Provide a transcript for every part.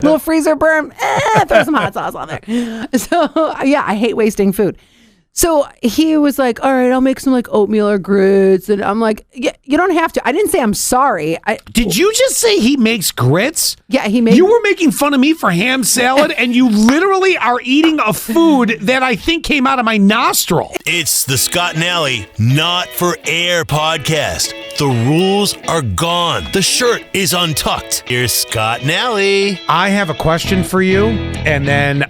Little freezer burn, throw some hot sauce on there. So yeah, I hate wasting food. So he was like, all right, I'll make some like oatmeal or grits. And I'm like, yeah, you don't have to. I didn't say I'm sorry. Did you just say he makes grits? Yeah, he made. You were making fun of me for ham salad, and you literally are eating a food that I think came out of my nostril. It's the Scott and Allie Not for Air podcast. The rules are gone. The shirt is untucked. Here's Scott and Allie. I have a question for you, and then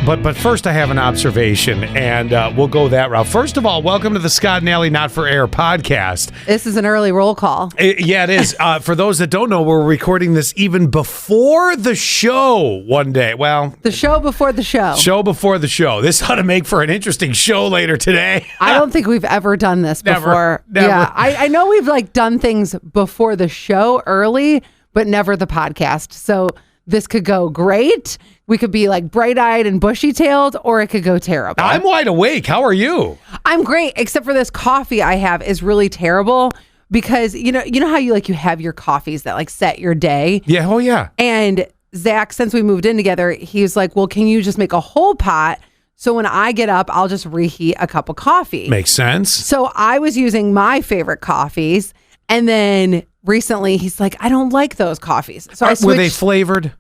but first I have an observation, and we'll go that route. First of all, welcome to the Scott and Allie Not for Air podcast. This is an early roll call. Yeah, it is. For those that don't know, we're recording this even before the show one day. Well, the show before the show. Show before the show. This ought to make for an interesting show later today. I don't think we've ever done this before. Never. Yeah, I know we've like done things before the show early, but never the podcast. So this could go great. We could be like bright-eyed and bushy-tailed, or it could go terrible. I'm wide awake. How are you? I'm great, except for this coffee I have is really terrible because you know how you have your coffees that like set your day. Yeah. Oh yeah. And Zach, since we moved in together, he's like, well, can you just make a whole pot? So when I get up, I'll just reheat a cup of coffee. Makes sense. So I was using my favorite coffees. And then recently he's like, I don't like those coffees. So I switched. Were they flavored?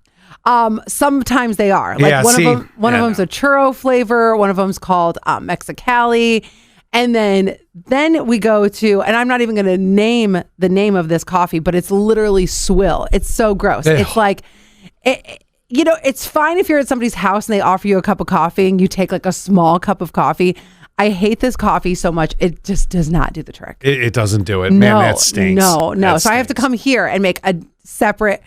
Sometimes they are. Like yeah, one of them's a churro flavor. One of them's called Mexicali. And then we go to, and I'm not even going to name the name of this coffee, but it's literally swill. It's so gross. Ugh. It's like, it's fine if you're at somebody's house and they offer you a cup of coffee and you take like a small cup of coffee. I hate this coffee so much. It just does not do the trick. It doesn't do it. Man, that stinks. No. That so I have to come here and make a separate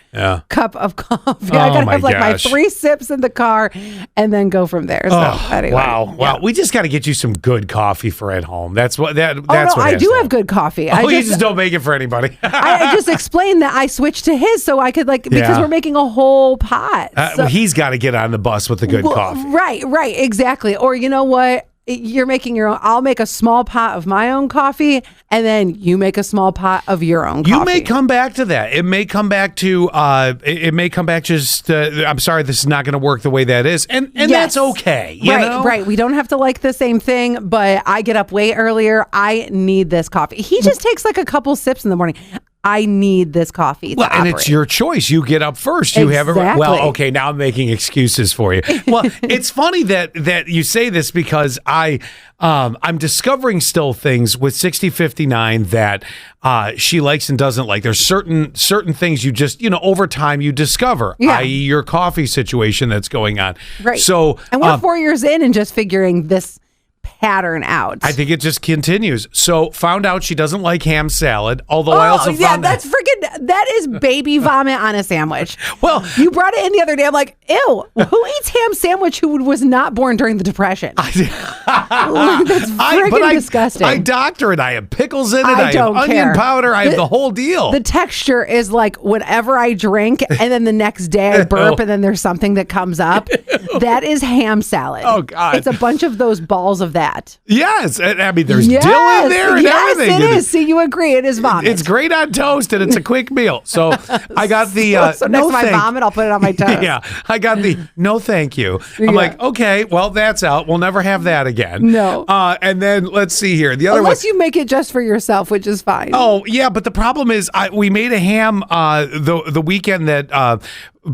cup of coffee. I gotta have like my 3 sips in the car and then go from there. So anyway. Wow. Yeah. We just got to get you some good coffee for at home. That's what I do have good coffee. You just don't make it for anybody. I just explained that I switched to his so I could because we're making a whole pot. So, he's got to get on the bus with the good coffee. Right, exactly. Or you know what? You're making your own. I'll make a small pot of my own coffee, and then you make a small pot of your own coffee. You may come back to that. It may come back to. It may come back just. I'm sorry, this is not going to work the way that is, and yes. That's okay. You know? Right. We don't have to like the same thing, but I get up way earlier. I need this coffee. He just takes like a couple sips in the morning. I need this coffee. Well, and it's your choice. You get up first. You have it. Well, okay. Now I'm making excuses for you. Well, it's funny that you say this because I'm discovering still things with 6059 that she likes and doesn't like. There's certain things you just over time you discover, i.e. your coffee situation that's going on. Right. So and we're 4 years in and just figuring this pattern out. I think it just continues. So found out she doesn't like ham salad, although I also found that is baby vomit on a sandwich. Well, you brought it in the other day. I'm like, ew, who eats ham sandwich who was not born during the Depression? That's freaking disgusting. I doctor it. I have pickles in it. I don't have onion powder. I have the whole deal. The texture is like whenever I drink and then the next day I burp and then there's something that comes up. That is ham salad. Oh, God. It's a bunch of those balls of that. Yes. I mean, there's dill in there and everything. Yes, it is. See, you agree. It is vomit. It's great on toast and it's a quick meal. So I got the so next to my vomit, I'll put it on my toast. Yeah. I got the no thank you. I'm like, okay, well, that's out. We'll never have that again. No. And then let's see here. The other Unless you make it just for yourself, which is fine. Oh, yeah. But the problem is we made a ham the weekend that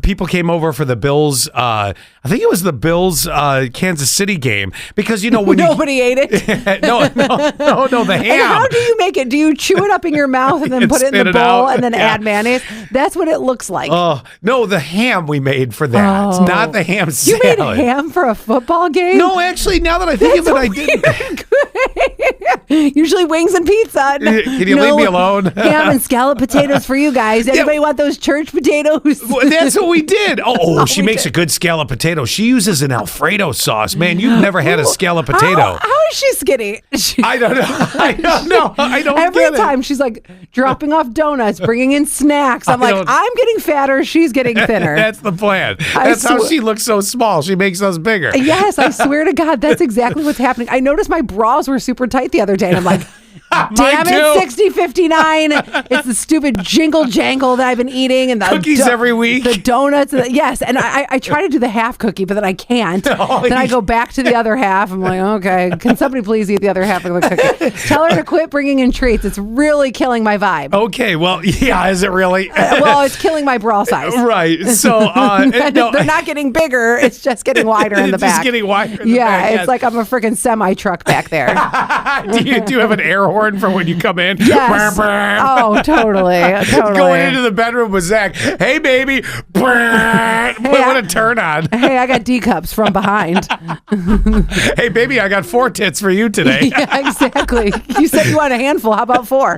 people came over for the Bills. I think it was the Bills Kansas City game because when nobody ate it. No, the ham. And how do you make it? Do you chew it up in your mouth and then put it in the bowl and then add mayonnaise? That's what it looks like. Oh no, the ham we made for that. It's not the ham salad. You made ham for a football game? No, actually, now that I think of it, I didn't. Usually wings and pizza. Can you leave me alone? Ham and scallop potatoes for you guys. Anybody want those church potatoes? Well, that's what we did. She makes a good scallop potato. She uses an Alfredo sauce. Man, you've never had a scallop potato. How is she skinny? I don't know. I don't Every time she's like dropping off donuts, bringing in snacks. I'm getting fatter. She's getting thinner. That's the plan. That's how she looks so small. She makes us bigger. Yes, I swear to God, that's exactly what's happening. I noticed my bras were super tight the other day, and I'm like, Damn it, 6059. It's the stupid jingle jangle that I've been eating, and the cookies every week. The donuts. Yes, and I try to do the half cookie, but then I can't. Then I go back to the other half. I'm like, okay, can somebody please eat the other half of the cookie? Tell her to quit bringing in treats. It's really killing my vibe. Okay, well, yeah, is it really? Well, it's killing my bra size. Right. So no, they're not getting bigger. It's just getting wider in the back. Just getting wider in the back. Yeah, it's like I'm a freaking semi truck back there. do you have an air horn for when you come in? Yes. Oh, totally. Going into the bedroom with Zach. Hey, baby. What a turn on. Hey, I got D cups from behind. Hey, baby, I got 4 tits for you today. Yeah, exactly. You said you want a handful. How about 4?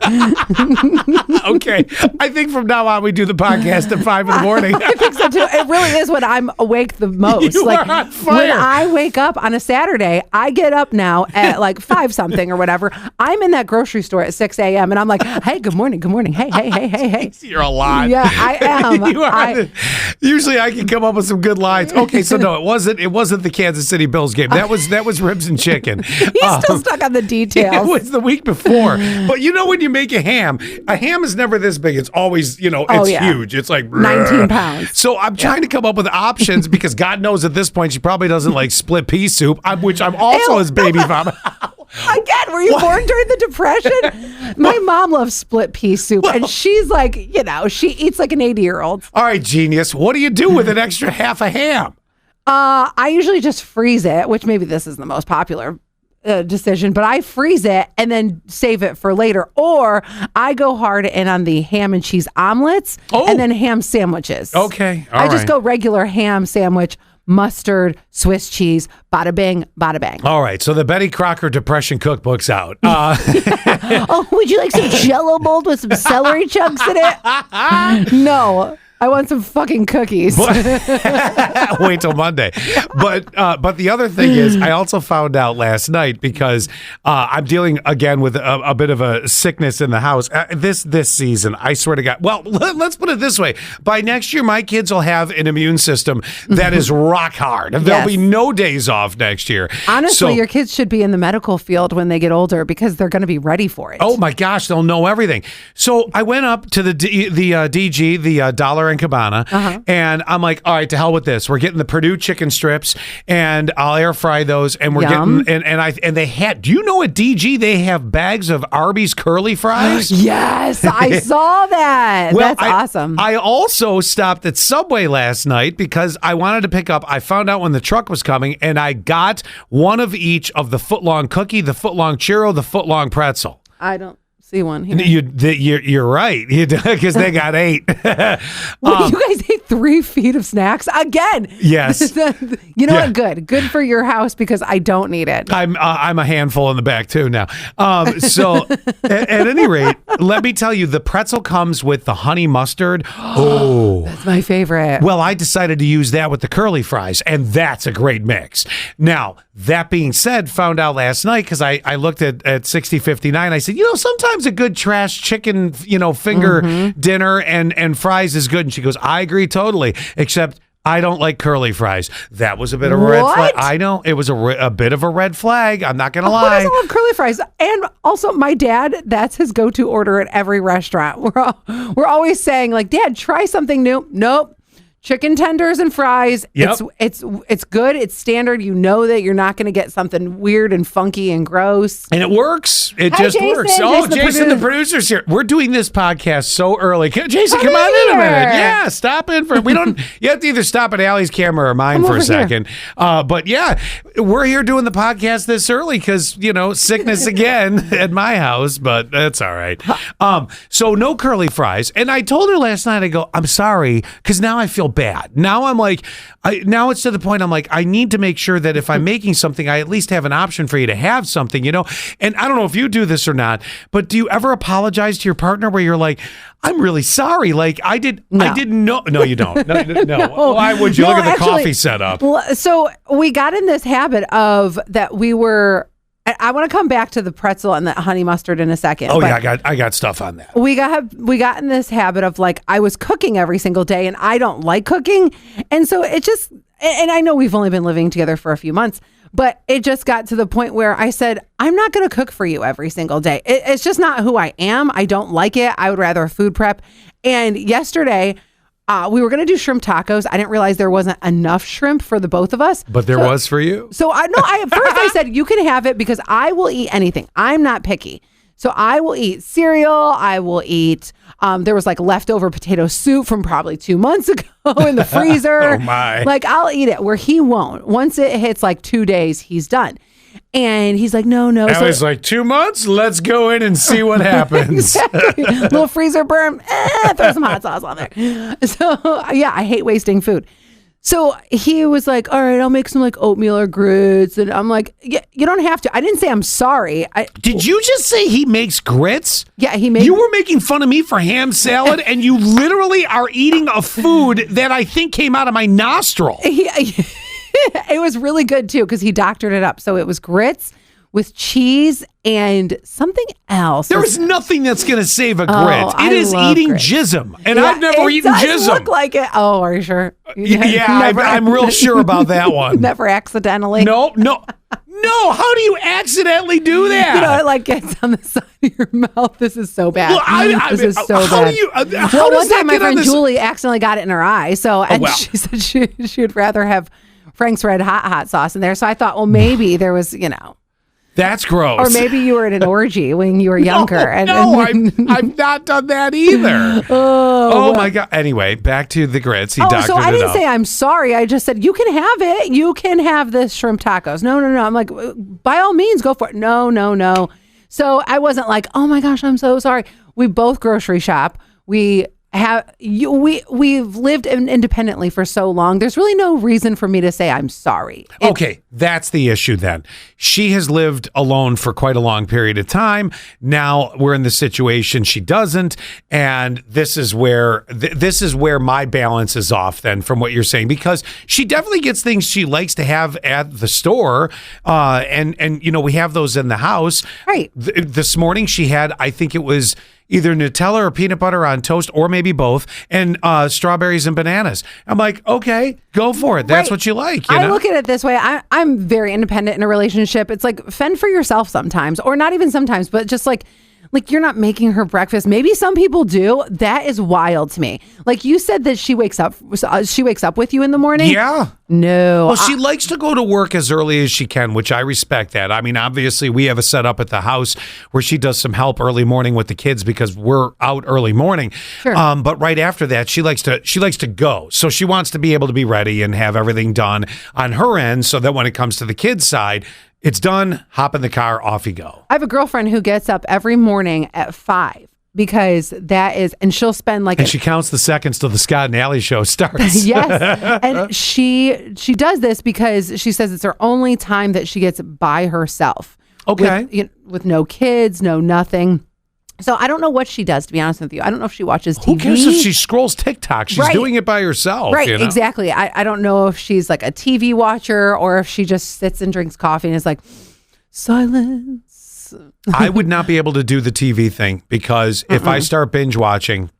Okay. I think from now on we do the podcast at 5 in the morning. I think so too. It really is when I'm awake the most. You are on fire. When I wake up on a Saturday, I get up now at like 5 something or whatever. I'm in that grocery store at 6 a.m. and I'm like, hey, good morning. Hey. You're a lot. Yeah, I am. Usually I can come up with some good lines. Okay, so no, it wasn't the Kansas City Bills game. That was ribs and chicken. He's still stuck on the details. It was the week before. But when you make a ham is never this big. It's always, it's huge. It's like 19 pounds. So I'm trying to come up with options because God knows at this point she probably doesn't like split pea soup, which I'm also his baby mama. Again, were you born during the Depression? My mom loves split pea soup, and she's like, she eats like an 80-year-old. All right, genius. What do you do with an extra half a ham? I usually just freeze it, which maybe this is the most popular decision, but I freeze it and then save it for later. Or I go hard in on the ham and cheese omelets and then ham sandwiches. Okay. I just go regular ham sandwich, mustard, Swiss cheese, bada bing, bada bang. All right. So the Betty Crocker Depression Cookbook's out. Oh, would you like some Jell-O mold with some celery chunks in it? No. I want some fucking cookies. Wait till Monday. But the other thing is, I also found out last night because I'm dealing again with a bit of a sickness in the house. This season, I swear to God. Well, let's put it this way: by next year, my kids will have an immune system that is rock hard. There'll be no days off next year. Honestly, your kids should be in the medical field when they get older because they're going to be ready for it. Oh my gosh, they'll know everything. So I went up to the DG, the Dollar and Cabana, and I'm like, all right, to hell with this. We're getting the Purdue chicken strips, and I'll air fry those, and we're getting and they had. Do you know at DG they have bags of Arby's curly fries? Yes, I saw that. Well, that's awesome. I also stopped at Subway last night because I wanted to pick up. I found out when the truck was coming, and I got one of each of the footlong cookie, the footlong churro, the footlong pretzel. I don't see one here. You're right, because they got 8. Well, you guys ate 3 feet of snacks again. Yes. You know what? Good for your house because I don't need it. I'm a handful in the back too now. So at any rate, let me tell you, the pretzel comes with the honey mustard. Oh, that's my favorite. Well, I decided to use that with the curly fries, and that's a great mix. Now, that being said, found out last night because I looked at 6059. I said, sometimes a good trash chicken, finger dinner and fries is good. And she goes, I agree totally, except I don't like curly fries. That was a bit of a red flag. I know. It was a bit of a red flag. I'm not going to lie. Who doesn't love curly fries? And also, my dad, that's his go-to order at every restaurant. We're always saying, like, Dad, try something new. Nope. Chicken tenders and fries. Yep. It's good. It's standard. You know that you're not going to get something weird and funky and gross. And it works. It Hi, just Jason. works. Oh, Jason, the producer's here. We're doing this podcast so early. Jason, come on in a minute. Yeah, stop in for. We don't. You have to either stop at Allie's camera or mine for a second. But yeah, we're here doing the podcast this early because sickness again at my house. But that's all right. So no curly fries. And I told her last night. I go, I'm sorry because now I feel bad. Now I'm like, now it's to the point I'm like, I need to make sure that if I'm making something, I at least have an option for you to have something, And I don't know if you do this or not, but do you ever apologize to your partner where you're like, I'm really sorry. Like I didn't know. No, you don't. No. Why would you? Look at the coffee setup. So we got in this habit of that we were. I want to come back to the pretzel and the honey mustard in a second. Oh yeah, I got stuff on that. We got in this habit of like I was cooking every single day, and I don't like cooking, and so it just. And I know we've only been living together for a few months, But it just got to the point where I said, I'm not going to cook for you every single day. It's just not who I am. I don't like it. I would rather food prep. And yesterday, we were going to do shrimp tacos. I didn't realize there wasn't enough shrimp for the both of us. But there was for you. So at first I said, you can have it because I will eat anything. I'm not picky. So I will eat cereal. I will eat, there was like leftover potato soup from probably 2 months ago in the freezer. Oh my. Like I'll eat it where he won't. Once it hits like 2 days, he's done. And he's like, no. I was like, 2 months? Let's go in and see what happens. Exactly. Little freezer burn. Throw some hot sauce on there. So yeah, I hate wasting food. So he was like, all right, I'll make some like oatmeal or grits. And I'm like, yeah, you don't have to. I didn't say I'm sorry. Did you just say he makes grits? Yeah, he made. You were making fun of me for ham salad, and you literally are eating a food that I think came out of my nostril. It was really good too because he doctored it up. So it was grits with cheese and something else. There is nothing that's going to save a grit. It is eating grits. jism, and I've never eaten jism. It does look like it. Oh, are you sure? Yeah, I'm real sure about that one. Never accidentally. No. How do you accidentally do that? You know, it like gets on the side of your mouth. This is so bad. Well, this is so how bad. Do you? Well, one time my friend Julie accidentally got it in her eye. So she said she would rather have Frank's Red Hot sauce in there. So I thought, well, maybe there was, That's gross. Or maybe you were at an orgy when you were younger. I've not done that either. Oh my God. Anyway, back to the grits. He doctored it up. So I didn't say I'm sorry. I just said, you can have it. You can have this shrimp tacos. No. I'm like, by all means, go for it. No. So I wasn't like, oh my gosh, I'm so sorry. We both grocery shop. We've lived independently for so long. There's really no reason for me to say I'm sorry. Okay, that's the issue then. She has lived alone for quite a long period of time. Now we're in the situation she doesn't, and this is where my balance is off then from what you're saying, because she definitely gets things she likes to have at the store, and we have those in the house. Right. This morning she had, I think it was either Nutella or peanut butter on toast, or maybe both, and strawberries and bananas. I'm like, okay, go for it. That's what you like. I look at it this way. I'm very independent in a relationship. It's like fend for yourself sometimes, or not even sometimes, but just like you're not making her breakfast. Maybe some people do. That is wild to me. Like you said that she wakes up with you in the morning. Yeah. No. Well, she likes to go to work as early as she can, which I respect that. I mean, obviously we have a setup at the house where she does some help early morning with the kids because we're out early morning. Sure. But right after that, she likes to go. So she wants to be able to be ready and have everything done on her end so that when it comes to the kids' side, it's done, hop in the car, off you go. I have a girlfriend who gets up every morning at 5 because that is, and she'll spend like... And she counts the seconds till the Scott and Allie show starts. Yes. And she does this because she says it's her only time that she gets by herself. Okay. With no kids, no nothing. So I don't know what she does, to be honest with you. I don't know if she watches TV. Who cares if she scrolls TikTok? She's doing it by herself. Right, exactly. I don't know if she's like a TV watcher or if she just sits and drinks coffee and is like, silence. I would not be able to do the TV thing because if I start binge watching,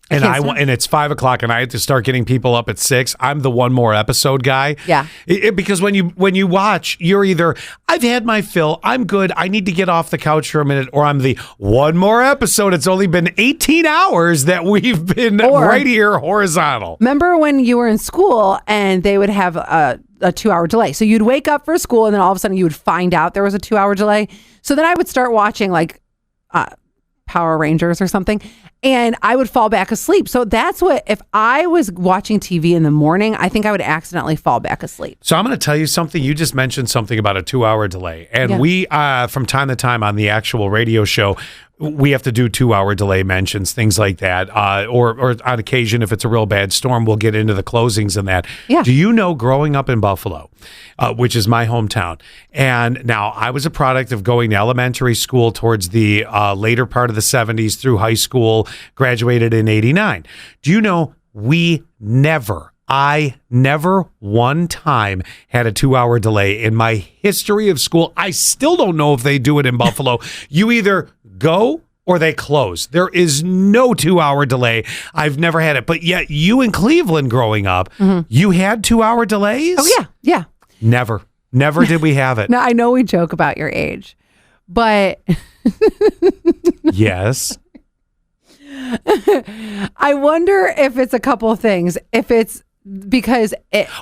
and it's 5 o'clock and I have to start getting people up at 6, I'm the one more episode guy. Yeah. Because when you watch, you're either, I've had my fill, I'm good, I need to get off the couch for a minute, or I'm the one more episode. It's only been 18 hours that we've been right here horizontal. Remember when you were in school and they would have a 2-hour delay? So you'd wake up for school and then all of a sudden you would find out there was a 2-hour delay. So then I would start watching like Power Rangers or something, and I would fall back asleep. So that's what, if I was watching TV in the morning, I think I would accidentally fall back asleep. So I'm going to tell you something. You just mentioned something about a 2-hour delay. And we, from time to time on the actual radio show, we have to do 2-hour delay mentions, things like that. Or on occasion, if it's a real bad storm, we'll get into the closings and that. Yeah. Do you know, growing up in Buffalo, which is my hometown, and now I was a product of going to elementary school towards the later part of the 70s through high school, graduated in 89. Do you know I never one time had a 2-hour delay in my history of school. I still don't know if they do it in Buffalo. You either go or they close. There is no 2-hour delay. I've never had it. But yet you in Cleveland growing up, you had 2-hour delays? Oh, yeah. Never. Never did we have it. Now, I know we joke about your age, but yes. I wonder if it's a couple of things. If it's because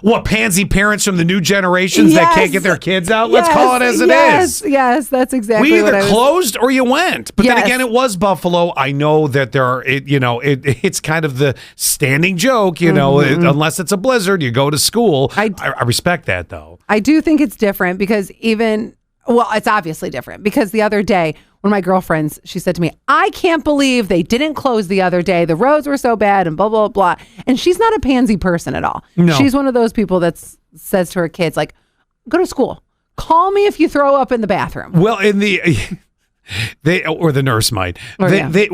what, pansy parents from the new generations that can't get their kids out? Let's call it as it is. Yes, that's exactly we what either closed or you went. But then again, it was Buffalo. I know that there are, it's kind of the standing joke, unless it's a blizzard, you go to school. I respect that, though. I do think it's different because it's obviously different because the other day, one of my girlfriends, she said to me, I can't believe they didn't close the other day. The roads were so bad and blah, blah, blah. And she's not a pansy person at all. No. She's one of those people that says to her kids, like, go to school. Call me if you throw up in the bathroom. Well, or the nurse might. I think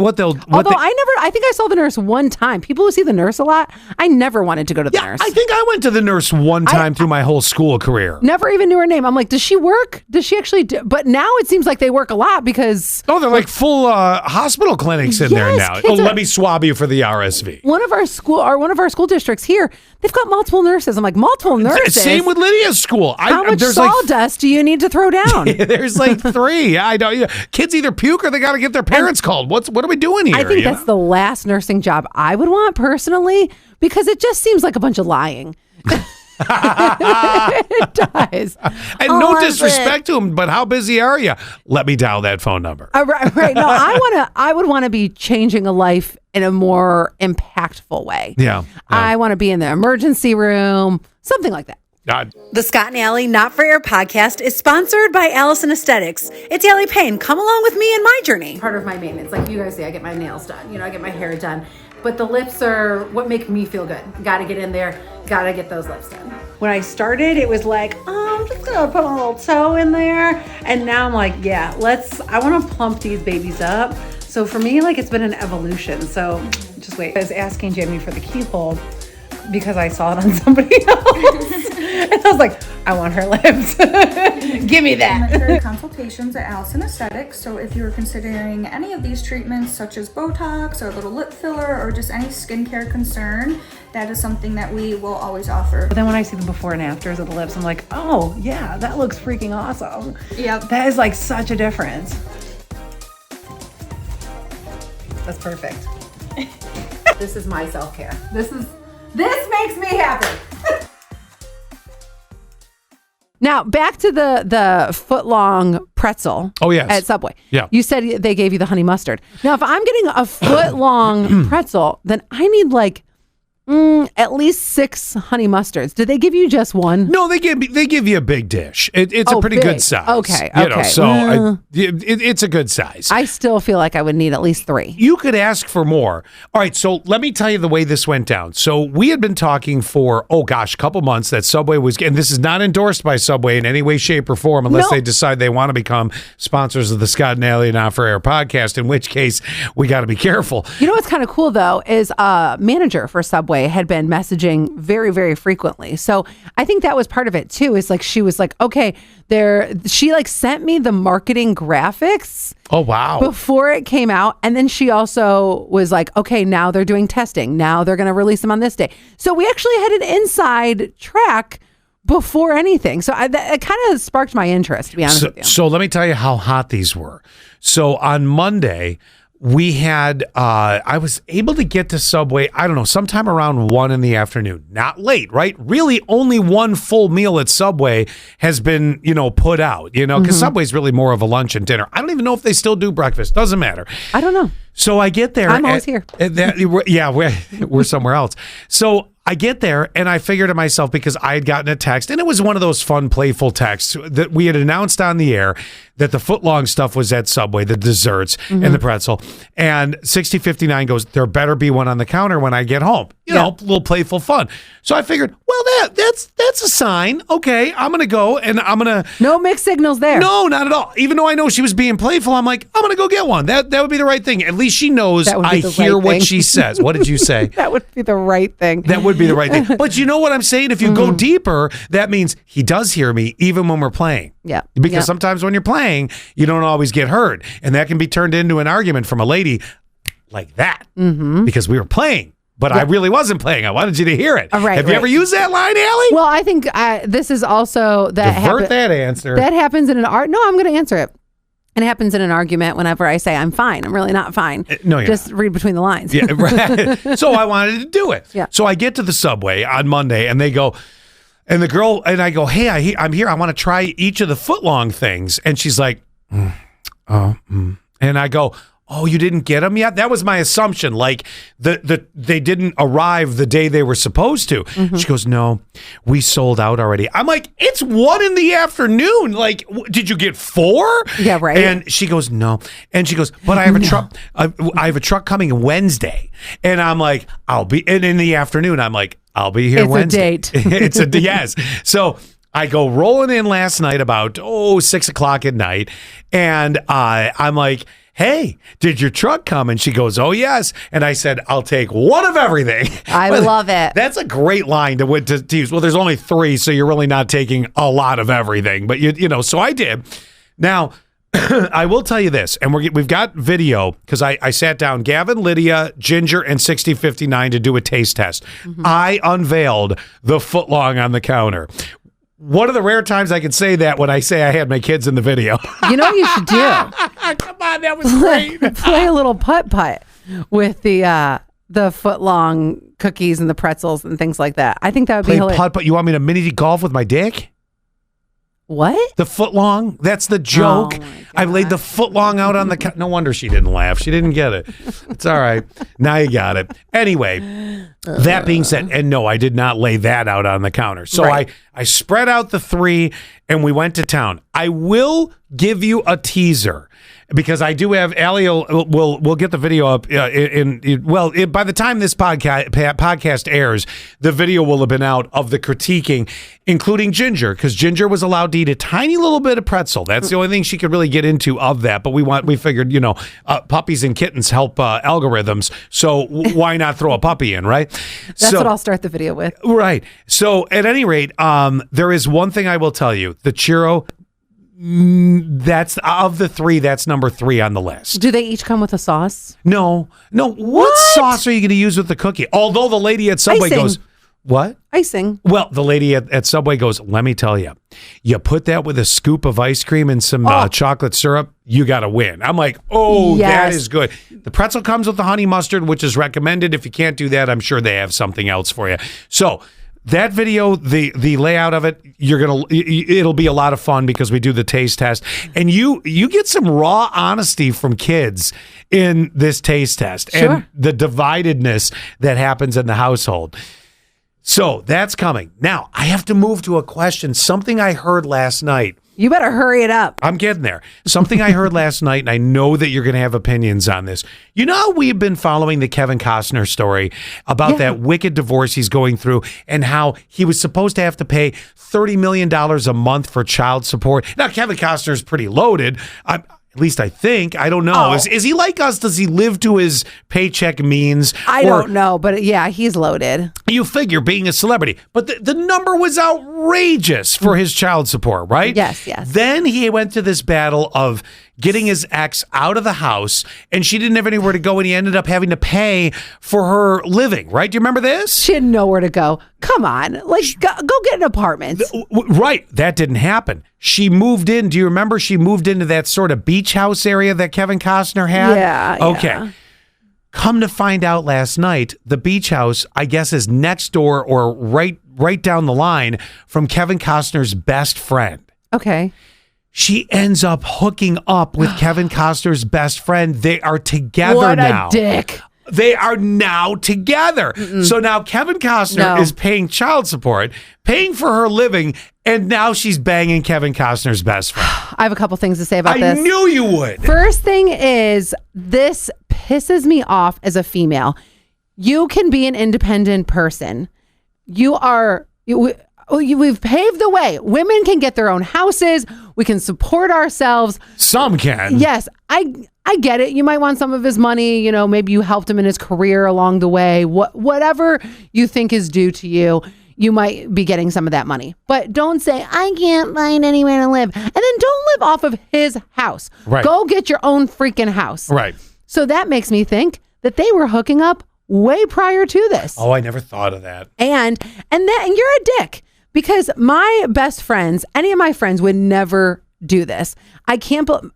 I saw the nurse one time. People who see the nurse a lot, I never wanted to go to the nurse. I think I went to the nurse one time through my whole school career. Never even knew her name. I'm like, does she work? Does she actually do? But now it seems like they work a lot because... Oh, they're like full hospital clinics in there now. Let me swab you for the RSV. One of our school districts here, they've got multiple nurses. I'm like, multiple nurses? Same with Lydia's school. How much sawdust do you need to throw down? There's like 3. I know. Kids either puke or they got to get their parents called. What are we doing here? I think that's the last nursing job I would want personally because it just seems like a bunch of lying. It does. And no disrespect to them, but how busy are you? Let me dial that phone number. Right. No, I would want to be changing a life in a more impactful way. Yeah. I want to be in the emergency room, something like that. The Scott and Allie Not For Air podcast is sponsored by Allison Aesthetics. It's Allie Payne. Come along with me in my journey. Part of my maintenance, like you guys say, I get my nails done. I get my hair done. But the lips are what make me feel good. Got to get in there. Got to get those lips done. When I started, it was like, I'm just going to put a little toe in there. And now I'm like, I want to plump these babies up. So for me, it's been an evolution. So just wait. I was asking Jamie for the keyhole because I saw it on somebody else. And I was like, I want her lips. Give me that. There are consultations at Allison Aesthetics. So if you're considering any of these treatments, such as Botox or a little lip filler or just any skincare concern, that is something that we will always offer. But then when I see the before and afters of the lips, I'm like, oh yeah, that looks freaking awesome. Yep. That is such a difference. That's perfect. This is my self-care. This makes me happy. Now, back to the foot-long pretzel at Subway. Yeah. You said they gave you the honey mustard. Now, if I'm getting a foot-long pretzel, then I need at least 6 honey mustards. Did they give you just one? No, they give you a big dish. It's a pretty good size. Okay. It's a good size. I still feel like I would need at least 3. You could ask for more. All right, so let me tell you the way this went down. So we had been talking for, a couple months that Subway was, and this is not endorsed by Subway in any way, shape, or form unless they decide they want to become sponsors of the Scott and Allie Not For Air podcast, in which case we got to be careful. You know what's kind of cool, though, is a manager for Subway had been messaging very, very frequently. So I think that was part of it too. Is she was like, okay, she sent me the marketing graphics. Oh, wow. Before it came out. And then she also was like, okay, now they're doing testing. Now they're going to release them on this day. So we actually had an inside track before anything. So it kind of sparked my interest, to be honest with you. So let me tell you how hot these were. So on Monday, we had, I was able to get to Subway, I don't know, sometime around 1 in the afternoon. Not late, right? Really only one full meal at Subway has been, put out, because Subway's really more of a lunch and dinner. I don't even know if they still do breakfast. Doesn't matter. I don't know. So I get there. I'm always here. We're somewhere else. So I get there and I figure to myself, because I had gotten a text, and it was one of those fun, playful texts that we had announced on the air that the footlong stuff was at Subway, the desserts and the pretzel. And 6059 goes, there better be one on the counter when I get home. A little playful fun. So I figured, well, that's a sign. Okay, I'm going to go and I'm going to... No mixed signals there. No, not at all. Even though I know she was being playful, I'm like, I'm going to go get one. That would be the right thing. At least she knows I hear what she says. What did you say? That would be the right thing. That would be the right thing. But you know what I'm saying? If you go deeper, that means he does hear me even when we're playing. Yeah. Because sometimes when you're playing, you don't always get heard. And that can be turned into an argument from a lady like that. Because we were playing. but I really wasn't playing. I wanted you to hear it. Right, Have you ever used that line, Allie? Well, I think this is also that Divert that answer. That happens in an art. No, I'm going to answer it. And it happens in an argument whenever I say I'm fine. I'm really not fine. No, you're just not. read between the lines. Yeah, right. So I wanted to do it. Yeah. So I get to the Subway on Monday, and they go, and the girl, and I go, hey, I'm here. I want to try each of the footlong things. And she's like, and I go, oh, you didn't get them yet? That was my assumption. Like they didn't arrive the day they were supposed to. She goes, no, we sold out already. I'm like, it's 1 p.m. Like, did you get 4? Yeah, right. And she goes, no. And she goes, but I have a truck. I have a truck coming Wednesday. And I'm like, I'll be. And in the afternoon, I'm like, I'll be here Wednesday. It's a date. It's a yes. So I go rolling in last night about 6:00 at night, and I'm like, hey, did your truck come? And she goes, oh, yes. And I said, I'll take 1 of everything. I love it. That's a great line to use. Well, there's only 3, so you're really not taking a lot of everything. But, you know, so I did. Now, I will tell you this, and we've got video, because I sat down, Gavin, Lydia, Ginger, and 6059 to do a taste test. I unveiled the footlong on the counter. One of the rare times I can say that when I say I had my kids in the video. You know what you should do? Come on, that was great. Play a little putt-putt with the foot-long cookies and the pretzels and things like that. I think that would be hilarious. Putt-putt? You want me to mini golf with my dick? What? The footlong? That's the joke. Oh I laid the footlong out on the... No wonder she didn't laugh. She didn't get it. It's all right. Now you got it. Anyway, that being said, and no, I did not lay that out on the counter. So right. I spread out the 3 and we went to town. I will give you a teaser because I do have... Allie will get the video up by the time this podcast airs, the video will have been out of the critiquing, including Ginger, because Ginger was allowed to eat a tiny little bit of pretzel. That's the only thing she could really get into of that. But we figured, puppies and kittens help algorithms. So why not throw a puppy in, right? That's what I'll start the video with. Right. So at any rate, there is one thing I will tell you. The churro, that's of the 3, that's number 3 on the list. Do they each come with a sauce? No. What sauce are you going to use with the cookie? Although the lady at Subway goes, what? Icing. Well, the lady at Subway goes, let me tell you, you put that with a scoop of ice cream and some chocolate syrup, you got to win. I'm like, yes. That is good. The pretzel comes with the honey mustard, which is recommended. If you can't do that, I'm sure they have something else for you. So that video, the layout of it, it'll be a lot of fun because we do the taste test, and you get some raw honesty from kids in this taste test and the dividedness that happens in the household. So that's coming. Now I have to move to a question. Something I heard last night. You better hurry it up. I'm getting there. Something I heard last night, and I know that you're going to have opinions on this. You know how we've been following the Kevin Costner story about that wicked divorce he's going through and how he was supposed to have to pay $30 million a month for child support. Now, Kevin Costner's pretty loaded. At least I think. I don't know. Is he like us? Does he live to his paycheck means? I don't know, but yeah, he's loaded. You figure being a celebrity. But the number was outrageous for his child support, right? Yes. Then he went to this battle of getting his ex out of the house, and she didn't have anywhere to go, and he ended up having to pay for her living, right? Do you remember this? She had nowhere to go. Come on. Like, go get an apartment. Right. That didn't happen. She moved in. Do you remember she moved into that sort of beach house area that Kevin Costner had? Yeah. Okay. Yeah. Come to find out last night, the beach house, I guess, is next door or right down the line from Kevin Costner's best friend. Okay. She ends up hooking up with Kevin Costner's best friend. They are together now. What a dick. They are now together. So now Kevin Costner is paying child support, paying for her living, and now she's banging Kevin Costner's best friend. I have a couple things to say about this. I knew you would. First thing is, this pisses me off as a female. You can be an independent person. We've paved the way. Women can get their own houses. We can support ourselves. Some can. Yes, I get it. You might want some of his money. Maybe you helped him in his career along the way. Whatever you think is due to you, you might be getting some of that money. But don't say, I can't find anywhere to live. And then don't live off of his house. Right. Go get your own freaking house. Right. So that makes me think that they were hooking up way prior to this. Oh, I never thought of that. And you're a dick, because my best friends, any of my friends would never do this. I can't believe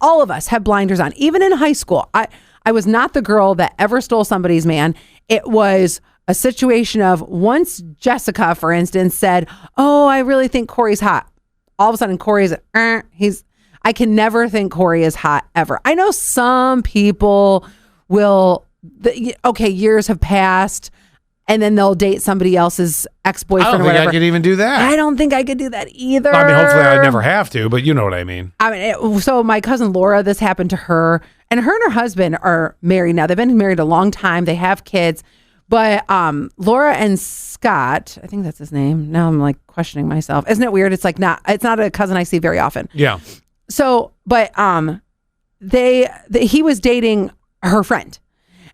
all of us have blinders on. Even in high school, I was not the girl that ever stole somebody's man. It was a situation of, once Jessica, for instance, said, "Oh, I really think Corey's hot." All of a sudden, Corey's I can never think Corey is hot ever. I know some people will, years have passed, and then they'll date somebody else's ex-boyfriend or whatever. I don't think I could even do that. I don't think I could do that either. I mean, hopefully I never have to, but you know what I mean. So my cousin Laura, this happened to her, and her husband are married now. They've been married a long time. They have kids. But Laura and Scott, I think that's his name. Now I'm like questioning myself. Isn't it weird? It's not a cousin I see very often. Yeah. So, but he was dating her friend,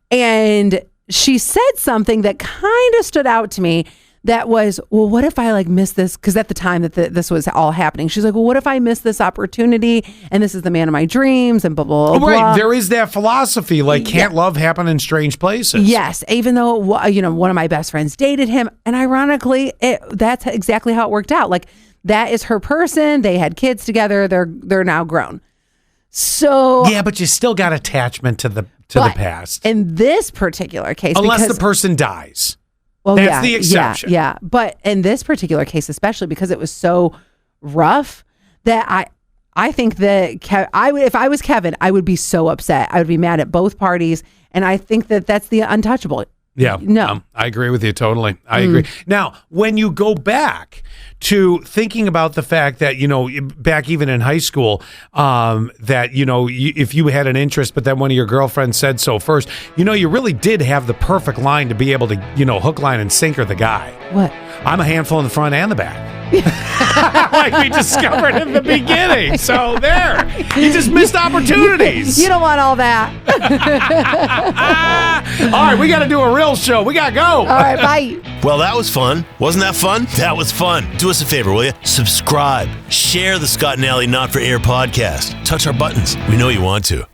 and she said something that kind of stood out to me. That was, well, what if I miss this? Because at the time that this was all happening, she's like, well, what if I miss this opportunity? And this is the man of my dreams, and blah, blah, blah. Right. There is that philosophy, can't love happen in strange places? Yes. Even though, one of my best friends dated him. And ironically, that's exactly how it worked out. That is her person. They had kids together. They're now grown. So. Yeah, but you still got attachment to the past. In this particular case. Unless the person dies. Well, that's the exception. Yeah. But in this particular case, especially because it was so rough, that I think that if I was Kevin, I would be so upset. I would be mad at both parties. And I think that that's the untouchable. Yeah. No. I agree with you totally. I agree. Now, when you go back to thinking about the fact that, back even in high school, that, if you had an interest, but then one of your girlfriends said so first, you really did have the perfect line to be able to, hook, line, and sinker the guy. What? I'm a handful in the front and the back. Like we discovered in the beginning. So there, you just missed opportunities. You don't want all that. All right, we got to do a real show. We got to go. All right, bye. Well, that was fun. Wasn't that fun? That was fun. Do us a favor, will you? Subscribe. Share the Scott and Allie Not For Air podcast. Touch our buttons. We know you want to.